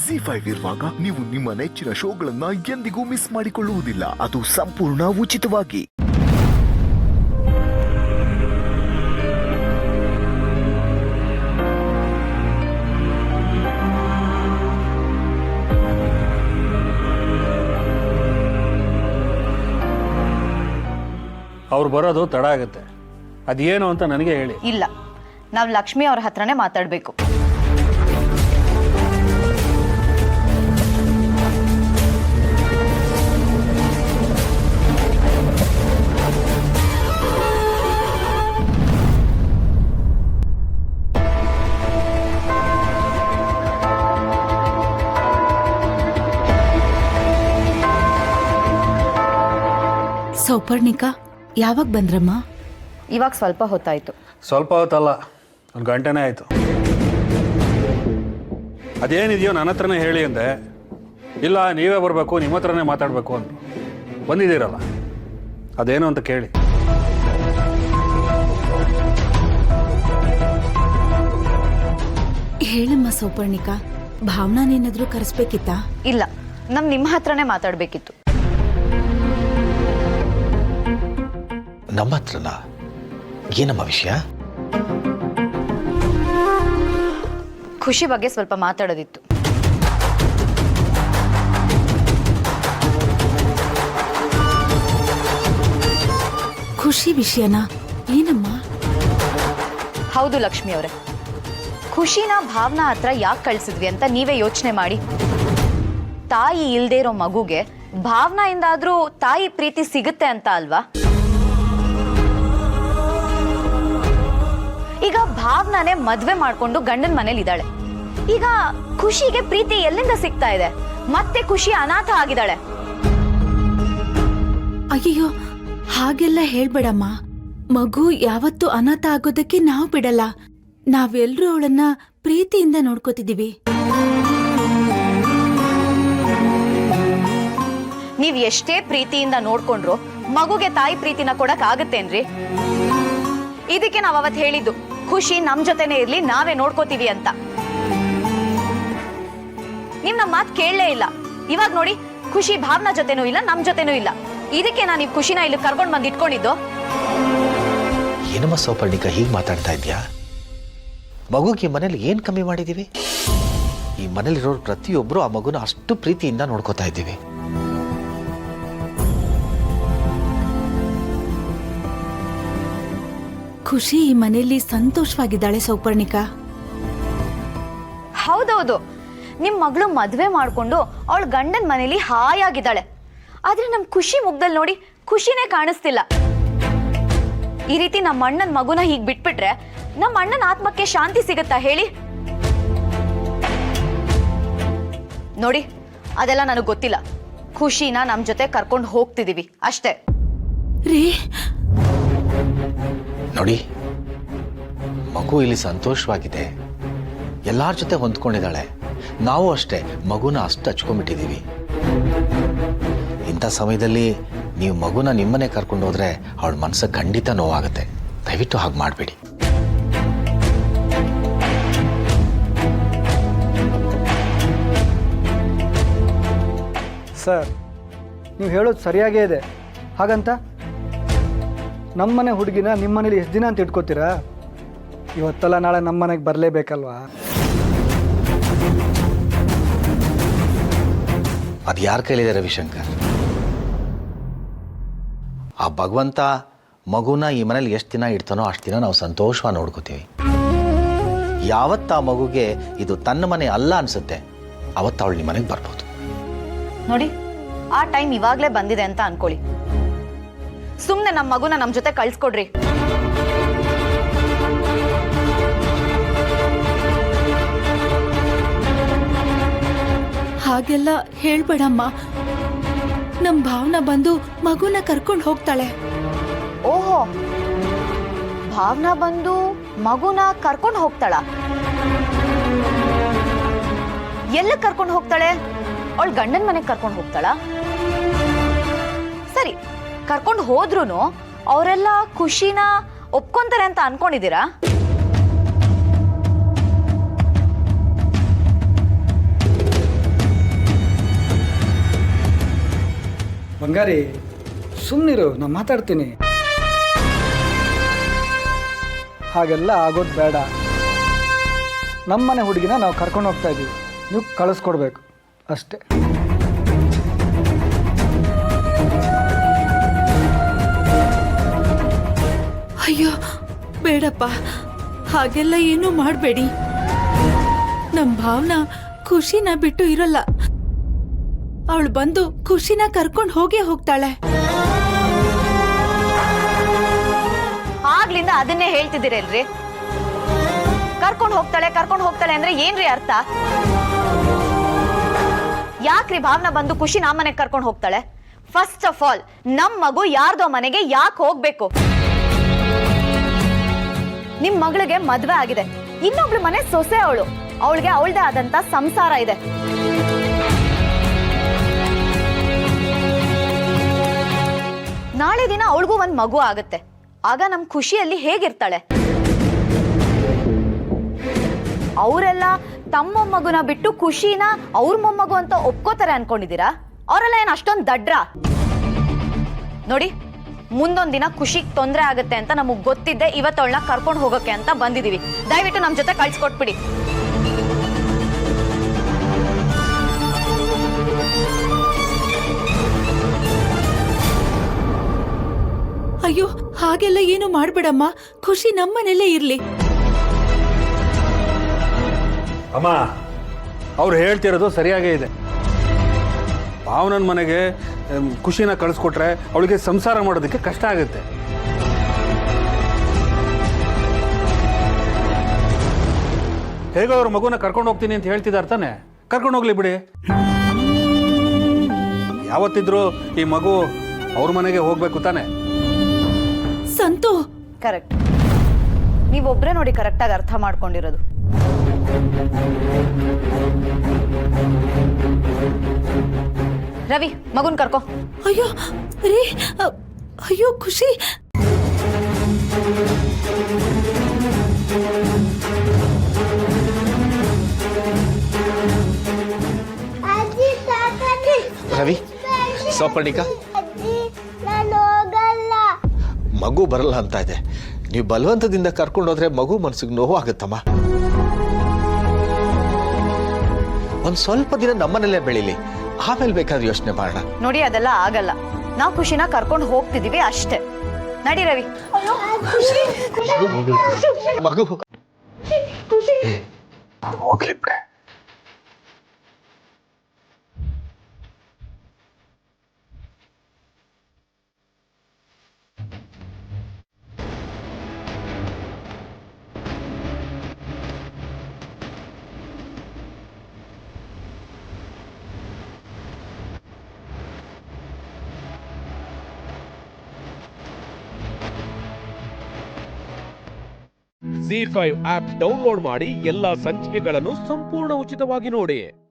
ZEE5 ಇರುವಾಗ ನೀವು ನಿಮ್ಮ ನೆಚ್ಚಿನ ಶೋಗಳನ್ನ ಎಂದಿಗೂ ಮಿಸ್ ಮಾಡಿಕೊಳ್ಳುವುದಿಲ್ಲ. ಅದು ಸಂಪೂರ್ಣ ಉಚಿತವಾಗಿ. ಅವ್ರು ಬರೋದು ತಡ ಆಗುತ್ತೆ. ಅದೇನು ಅಂತ ನನಗೆ ಹೇಳಿ. ಇಲ್ಲ, ನಾವು ಲಕ್ಷ್ಮಿ ಅವ್ರ ಹತ್ರನೇ ಮಾತಾಡಬೇಕು. ಸೌಪರ್ಣಿಕಾ, ಯಾವಾಗ ಬಂದ್ರಮ್ಮ? ಇವಾಗ ಸ್ವಲ್ಪ ಹೊತ್ತಾಯ್ತು. ಸ್ವಲ್ಪ ಹೊತ್ತಲ್ಲ, 1 ಗಂಟೆನೇ ಆಯಿತು. ಅದೇನಿದೆಯೋ ನನ್ನ ಹತ್ರನೇ ಹೇಳಿ ಅಂದೆ. ಇಲ್ಲ, ನೀವೇ ಬರಬೇಕು, ನಿಮ್ಮ ಹತ್ರನೇ ಮಾತಾಡಬೇಕು ಅಂದರು. ಬಂದಿದ್ದೀರಲ್ಲ, ಅದೇನು ಅಂತ ಕೇಳಿ. ಹೇಳಮ್ಮ ಸೌಪರ್ಣಿಕಾ, ಭಾವನಾನೇನಾದ್ರೂ ಕರೆಸ್ಬೇಕಿತ್ತಾ? ಇಲ್ಲ, ನಿಮ್ಮ ಹತ್ರನೇ ಮಾತಾಡಬೇಕಿತ್ತು. ನಮ್ಮ ಹತ್ರನಾ? ಏನಮ್ಮ ವಿಷಯ? ಖುಷಿ ಬಗ್ಗೆ ಸ್ವಲ್ಪ ಮಾತಾಡೋದಿತ್ತು. ಖುಷಿ ವಿಷಯನಾ? ಏನಮ್ಮ? ಹೌದು ಲಕ್ಷ್ಮಿ ಅವರೇ, ಖುಷಿನ ಭಾವನಾ ಹತ್ರ ಯಾಕೆ ಕಳ್ಸಿದ್ವಿ ಅಂತ ನೀವೇ ಯೋಚನೆ ಮಾಡಿ. ತಾಯಿ ಇಲ್ದೇ ಇರೋ ಮಗುಗೆ ಭಾವನಾಯಿಂದಾದ್ರೂ ತಾಯಿ ಪ್ರೀತಿ ಸಿಗುತ್ತೆ ಅಂತ ಅಲ್ವಾ? ಈಗ ಭಾವನಾನೇ ಮದ್ವೆ ಮಾಡ್ಕೊಂಡು ಗಂಡನ ಮನೇಲಿ ಇದ್ದಾಳೆ. ಈಗ ಖುಷಿಗೆ ಪ್ರೀತಿ ಎಲ್ಲಿಂದ ಸಿಗ್ತಾ ಇದೆ? ಮತ್ತೆ ಖುಷಿ ಅನಾಥ ಆಗಿದ್ದಾಳೆ. ಅಯ್ಯೋ, ಹಾಗೆಲ್ಲ ಹೇಳ್ಬೇಡಮ್ಮ. ಮಗು ಯಾವತ್ತೂ ಅನಾಥ ಆಗೋದಕ್ಕೆ ನಾವು ಬಿಡಲ್ಲ. ನಾವೆಲ್ಲರೂ ಅವಳನ್ನ ಪ್ರೀತಿಯಿಂದ ನೋಡ್ಕೋತಿದೀವಿ. ನೀವ್ ಎಷ್ಟೇ ಪ್ರೀತಿಯಿಂದ ನೋಡ್ಕೊಂಡ್ರು ಮಗುಗೆ ತಾಯಿ ಪ್ರೀತಿನ ಕೊಡಕ್ ಆಗತ್ತೇನ್ರಿ? ಇದಕ್ಕೆ ನಾವ್ ಅವತ್ ಹೇಳಿದ್ದು, ಖುಷಿ ನಮ್ ಜೊತೆನೆ ಇರ್ಲಿ, ನಾವೇ ನೋಡ್ಕೋತೀವಿ ಅಂತ. ನೀವ್ ನಮ್ ಮಾತ್ ಕೇಳಲೇ ಇಲ್ಲ. ಇವಾಗ ನೋಡಿ, ಖುಷಿ ಭಾವನಾ ಜೊತೆನೂ ಇಲ್ಲ, ನಮ್ ಜೊತೆನೂ ಇಲ್ಲ. ಇದಕ್ಕೆ ನಾನು ಈ ಖುಷಿನ ಇಲ್ಲಿ ಕರ್ಕೊಂಡ್ ಬಂದ್ ಇಟ್ಕೊಂಡಿದ್ದು. ಏನಮ್ಮ ಸೌಪರ್ಣಿಕಾ ಹೀಗೆ ಮಾತಾಡ್ತಾ ಇದ್ಯಾ? ಮಗುಗೆ ಮನೇಲಿ ಏನ್ ಕಮ್ಮಿ ಮಾಡಿದೀವಿ? ಈ ಮನೇಲಿರೋರು ಪ್ರತಿಯೊಬ್ರು ಆ ಮಗುನ ಅಷ್ಟು ಪ್ರೀತಿಯಿಂದ ನೋಡ್ಕೋತಾ ಇದ್ದೀವಿ. ಖುಷಿ ಈ ಮನೆಯಲ್ಲಿ ಸಂತೋಷವಾಗಿದ್ದಾಳೆ ಸೌಪರ್ಣಿಕಾ. ಹೌದೌದು, ನಿಮ್ ಮಗಳು ಮದ್ವೆ ಮಾಡ್ಕೊಂಡು ಅವಳ ಗಂಡನ ಮನೇಲಿ ಹಾಯಾಗಿದ್ದಾಳೆ. ಆದ್ರೆ ನಮ್ ಖುಷಿ ಮುಗ್ದಲ್ಲಿ ನೋಡಿ ಖುಷಿನೇ ಕಾಣಿಸ್ತಿಲ್ಲ. ಈ ರೀತಿ ನಮ್ಮ ಅಣ್ಣನ ಮಗುನ ಹೀಗ್ ಬಿಟ್ಬಿಟ್ರೆ ನಮ್ಮ ಅಣ್ಣನ ಆತ್ಮಕ್ಕೆ ಶಾಂತಿ ಸಿಗುತ್ತಾ ಹೇಳಿ? ನೋಡಿ, ಅದೆಲ್ಲ ನನಗ್ ಗೊತ್ತಿಲ್ಲ. ಖುಷಿನ ನಮ್ ಜೊತೆ ಕರ್ಕೊಂಡು ಹೋಗ್ತಿದೀವಿ ಅಷ್ಟೇ. ರೀ ನೋಡಿ, ಮಗು ಇಲ್ಲಿ ಸಂತೋಷವಾಗಿದೆ, ಎಲ್ಲಾರ ಜೊತೆ ಹೊಂದ್ಕೊಂಡಿದ್ದಾಳೆ. ನಾವು ಅಷ್ಟೇ ಮಗುನ ಅಷ್ಟು ಹಚ್ಕೊಂಡ್ಬಿಟ್ಟಿದ್ದೀವಿ. ಇಂಥ ಸಮಯದಲ್ಲಿ ನೀವು ಮಗುನ ನಿಮ್ಮನೆ ಕರ್ಕೊಂಡು ಹೋದ್ರೆ ಅವಳ ಮನಸ್ಸಿಗೆ ಖಂಡಿತ ನೋವಾಗುತ್ತೆ. ದಯವಿಟ್ಟು ಹಾಗೆ ಮಾಡಬೇಡಿ. ಸರ್, ನೀವು ಹೇಳೋದು ಸರಿಯಾಗೇ ಇದೆ. ಹಾಗಂತ ನಮ್ಮನೆ ಹುಡುಗಿನ ನಿಮ್ಮನೇಲಿ ಎಷ್ಟು ದಿನ ಅಂತ ಇಟ್ಕೋತೀರಾ? ಇವತ್ತಲ್ಲ ನಾಳೆ ನಮ್ಮನೆಗೆ ಬರಲೇಬೇಕಲ್ವಾ? ಅದು ಯಾರ ಕೈಲಿದೆ ರವಿಶಂಕರ್? ಆ ಭಗವಂತ ಮಗುನ ಈ ಮನೇಲಿ ಎಷ್ಟು ದಿನ ಇಡ್ತಾನೋ ಅಷ್ಟು ದಿನ ನಾವು ಸಂತೋಷವಾಗಿ ನೋಡ್ಕೋತೀವಿ. ಯಾವತ್ತ ಆ ಮಗುಗೆ ಇದು ತನ್ನ ಮನೆ ಅಲ್ಲ ಅನ್ಸುತ್ತೆ, ಅವತ್ತು ಅವಳು ನಿಮ್ಮ ಮನೆಗೆ ಬರ್ಬೋದು. ನೋಡಿ, ಆ ಟೈಮ್ ಇವಾಗ್ಲೇ ಬಂದಿದೆ ಅಂತ ಅನ್ಕೊಳ್ಳಿ. ಸುಮ್ನೆ ನಮ್ಮ ಮಗುನ ನಮ್ ಜೊತೆ ಕಳ್ಸ್ಕೊಡ್ರಿ. ಹಾಗೆಲ್ಲ ಹೇಳ್ಬೇಡಮ್ಮ. ನಮ್ ಭಾವನಾ ಬಂದು ಮಗುನ ಕರ್ಕೊಂಡು ಹೋಗ್ತಾಳೆ. ಓಹೋ, ಭಾವನಾ ಬಂದು ಮಗುನ ಕರ್ಕೊಂಡು ಹೋಗ್ತಾಳ? ಎಲ್ಲ ಕರ್ಕೊಂಡು ಹೋಗ್ತಾಳೆ? ಅವಳ ಗಂಡನ ಮನೆಗೆ ಕರ್ಕೊಂಡು ಹೋಗ್ತಾಳ? ಸರಿ, ಕರ್ಕೊಂಡು ಹೋದ್ರುನು ಅವರೆಲ್ಲ ಖುಷಿನ ಒಪ್ಕೊಂತಾರೆ ಅಂತ ಅನ್ಕೊಂಡಿದ್ದೀರಾ? ಬಂಗಾರಿ ಸುಮ್ಮನಿರು, ನಾನು ಮಾತಾಡ್ತೀನಿ. ಹಾಗೆಲ್ಲ ಆಗೋದು ಬೇಡ. ನಮ್ಮನೆ ಹುಡುಗಿನ ನಾವು ಕರ್ಕೊಂಡು ಹೋಗ್ತಾ ಇದ್ದೀವಿ, ನೀವು ಕಳಿಸ್ಕೊಡ್ಬೇಕು ಅಷ್ಟೇ. ಅಯ್ಯೋ ಬೇಡಪ್ಪ, ಹಾಗೆಲ್ಲ ಏನೂ ಮಾಡಬೇಡಿ. ನಮ್ಮ ಭಾವನ ಖುಷಿನ ಬಿಟ್ಟು ಇರಲ್ಲ. ಅವಳು ಬಂದು ಖುಷಿನ ಕರ್ಕೊಂಡು ಹೋಗೇ ಹೋಗ್ತಾಳೆ. ಆಗ್ಲಿಂದ ಅದನ್ನೇ ಹೇಳ್ತಿದ್ದೀರಲ್ರಿ. ಕರ್ಕೊಂಡು ಹೋಗ್ತಾಳೆ ಅಂದ್ರೆ ಏನ್ರಿ ಅರ್ಥ? ಯಾಕ್ರಿ ಭಾವನ ಬಂದು ಖುಷಿ ನಮ್ಮ ಮನೆಗೆ ಕರ್ಕೊಂಡು ಹೋಗ್ತಾಳೆ? ಫಸ್ಟ್ ಆಫ್ ಆಲ್ ನಮ್ ಮಗು ಯಾರ್ದೋ ಮನೆಗೆ ಯಾಕೆ ಹೋಗ್ಬೇಕು? ನಿಮ್ ಮಗಳಿಗೆ ಮದ್ವೆ ಆಗಿದೆ, ಇನ್ನೊಬ್ಳು ಮನೆ ಸೊಸೆ ಅವಳು, ಅವಳಿಗೆ ಅವಳದೇ ಆದಂತ ಸಂಸಾರ ಇದೆ. ನಾಳೆ ದಿನ ಅವಳಿಗೂ ಒಂದ್ ಮಗು ಆಗತ್ತೆ. ಆಗ ನಮ್ ಖುಷಿಯಲ್ಲಿ ಹೇಗಿರ್ತಾಳೆ? ಅವರೆಲ್ಲ ತಮ್ಮ ಮೊಮ್ಮಗುನ ಬಿಟ್ಟು ಖುಷಿನ ಅವ್ರ ಮೊಮ್ಮಗು ಅಂತ ಒಪ್ಕೋತಾರೆ ಅನ್ಕೊಂಡಿದ್ದೀರಾ? ಅವರೆಲ್ಲ ಏನ್ ಅಷ್ಟೊಂದು ದಡ್ರ? ನೋಡಿ, ಮುಂದೊಂದ್ ದಿನ ಖುಷಿಗ್ ತೊಂದರೆ ಆಗತ್ತೆ ಅಂತ ನಮಗ್ ಗೊತ್ತಿದ್ದೆ ಇವತ್ತವಳನ್ನ ಕರ್ಕೊಂಡು ಹೋಗಕ್ಕೆ ಅಂತ ಬಂದಿದೀವಿ. ದಯವಿಟ್ಟು ನಮ್ ಜೊತೆ ಕಳ್ಸಿಕೊಟ್ಬಿಡಿ. ಅಯ್ಯೋ ಹಾಗೆಲ್ಲ ಏನು ಮಾಡ್ಬೇಡಮ್ಮ, ಖುಷಿ ನಮ್ಮನೇಲೇ ಇರ್ಲಿ. ಅಮ್ಮ, ಅವ್ರು ಹೇಳ್ತಿರೋದು ಸರಿಯಾಗೇ ಇದೆ. ಭಾವನನ್ ಮನೆಗೆ ಖುಷಿನ ಕಳಿಸ್ಕೊಟ್ರೆ ಅವಳಿಗೆ ಸಂಸಾರ ಮಾಡೋದಕ್ಕೆ ಕಷ್ಟ ಆಗುತ್ತೆ. ಹೇಗೋ ಅವ್ರ ಮಗುನ ಕರ್ಕೊಂಡು ಹೋಗ್ತೀನಿ ಅಂತ ಹೇಳ್ತಿದ್ದಾರೆ ತಾನೆ, ಕರ್ಕೊಂಡು ಹೋಗ್ಲಿ ಬಿಡಿ. ಯಾವತ್ತಿದ್ರು ಈ ಮಗು ಅವ್ರ ಮನೆಗೆ ಹೋಗ್ಬೇಕು ತಾನೆ. ಸಂತು ಕರೆಕ್ಟ್, ನೀವೊಬ್ರೇ ನೋಡಿ ಕರೆಕ್ಟಾಗಿ ಅರ್ಥ ಮಾಡ್ಕೊಂಡಿರೋದು. ರವಿ, ಮಗುನ್ ಕರ್ಕೋ. ಅಯ್ಯೋ ರೀ, ಅಯ್ಯೋ ಖುಷಿ. ರವಿ, ಸೋಪರ್ಣಿಕ, ಮಗು ಬರಲ್ಲ ಅಂತ ಇದೆ. ನೀವು ಬಲವಂತದಿಂದ ಕರ್ಕೊಂಡು ಹೋದ್ರೆ ಮಗು ಮನಸ್ಸಿಗೆ ನೋವು ಆಗುತ್ತಮ್ಮ. ಒಂದ್ ಸ್ವಲ್ಪ ದಿನ ನಮ್ಮನೆಲ್ಲೇ ಬೆಳಿಲಿ, ಆಮೇಲೆ ಬೇಕಾದ್ರೆ ಯೋಚನೆ ಮಾಡೋಣ. ನೋಡಿ, ಅದೆಲ್ಲ ಆಗಲ್ಲ. ನಾವು ಖುಷಿನ ಕರ್ಕೊಂಡು ಹೋಗ್ತಿದೀವಿ ಅಷ್ಟೇ. ನಡಿ ರವಿ. ಮಗು ಹೋಗ್ಲಿ ಬಿಡೆ. ZEE5 ಆಪ್ ಡೌನ್ಲೋಡ್ ಮಾಡಿ ಎಲ್ಲಾ ಸಂಚಿಕೆಗಳನ್ನು ಸಂಪೂರ್ಣ ಉಚಿತವಾಗಿ ನೋಡಿ.